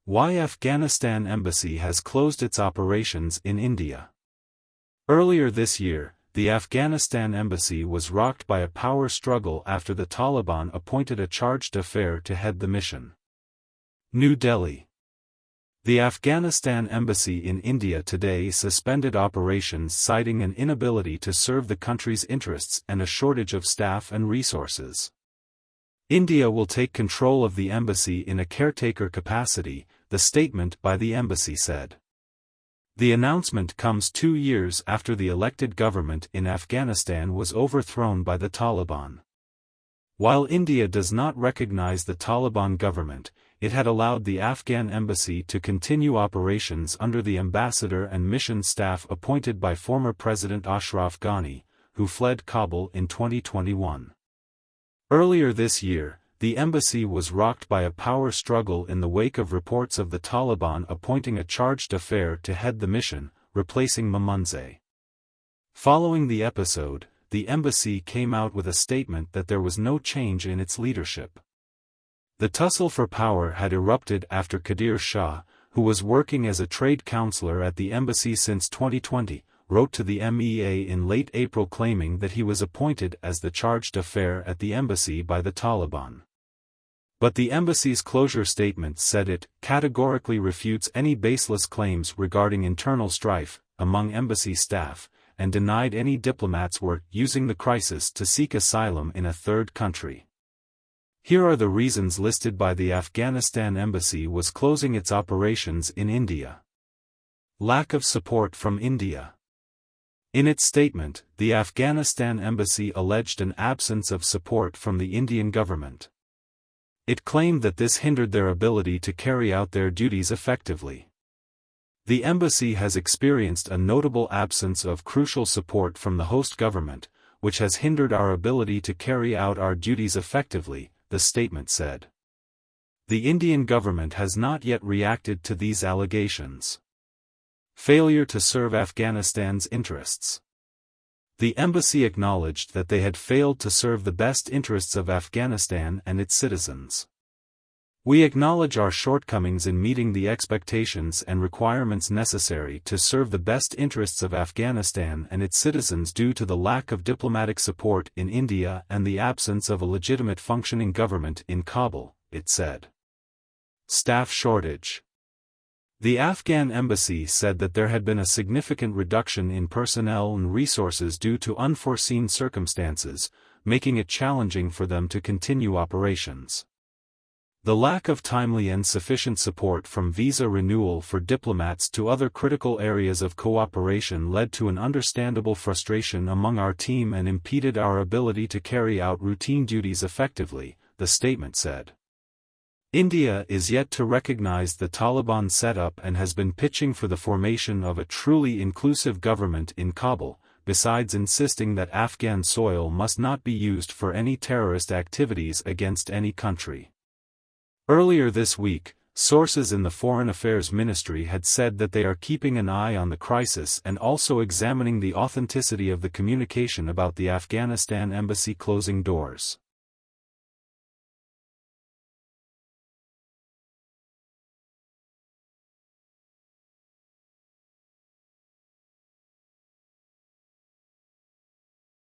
Why Afghanistan Embassy has closed its operations in India. Earlier this year, the Afghanistan Embassy was rocked by a power struggle after the Taliban appointed a chargé d'affaires to head the mission. New Delhi. The Afghanistan Embassy in India today suspended operations citing an inability to serve the country's interests and a shortage of staff and resources. India will take control of the embassy in a caretaker capacity, the statement by the embassy said. The announcement comes 2 years after the elected government in Afghanistan was overthrown by the Taliban. While India does not recognize the Taliban government, it had allowed the Afghan embassy to continue operations under the ambassador and mission staff appointed by former President Ashraf Ghani, who fled Kabul in 2021. Earlier this year, the embassy was rocked by a power struggle in the wake of reports of the Taliban appointing a chargé d'affaires to head the mission, replacing Mamundzay. Following the episode, the embassy came out with a statement that there was no change in its leadership. The tussle for power had erupted after Qadir Shah, who was working as a trade counselor at the embassy since 2020, wrote to the MEA in late April claiming that he was appointed as the chargé d'affaires at the embassy by the Taliban. But the embassy's closure statement said it categorically refutes any baseless claims regarding internal strife among embassy staff, and denied any diplomats were using the crisis to seek asylum in a third country. Here are the reasons listed by the Afghanistan Embassy was closing its operations in India. Lack of support from India. In its statement, the Afghanistan Embassy alleged an absence of support from the Indian government. It claimed that this hindered their ability to carry out their duties effectively. The embassy has experienced a notable absence of crucial support from the host government, which has hindered our ability to carry out our duties effectively, the statement said. The Indian government has not yet reacted to these allegations. Failure to serve Afghanistan's interests. The embassy acknowledged that they had failed to serve the best interests of Afghanistan and its citizens. We acknowledge our shortcomings in meeting the expectations and requirements necessary to serve the best interests of Afghanistan and its citizens due to the lack of diplomatic support in India and the absence of a legitimate functioning government in Kabul, it said. Staff shortage. The Afghan embassy said that there had been a significant reduction in personnel and resources due to unforeseen circumstances, making it challenging for them to continue operations. The lack of timely and sufficient support from visa renewal for diplomats to other critical areas of cooperation led to an understandable frustration among our team and impeded our ability to carry out routine duties effectively, the statement said. India is yet to recognize the Taliban setup and has been pitching for the formation of a truly inclusive government in Kabul, besides insisting that Afghan soil must not be used for any terrorist activities against any country. Earlier this week, sources in the Foreign Affairs Ministry had said that they are keeping an eye on the crisis and also examining the authenticity of the communication about the Afghanistan embassy closing doors.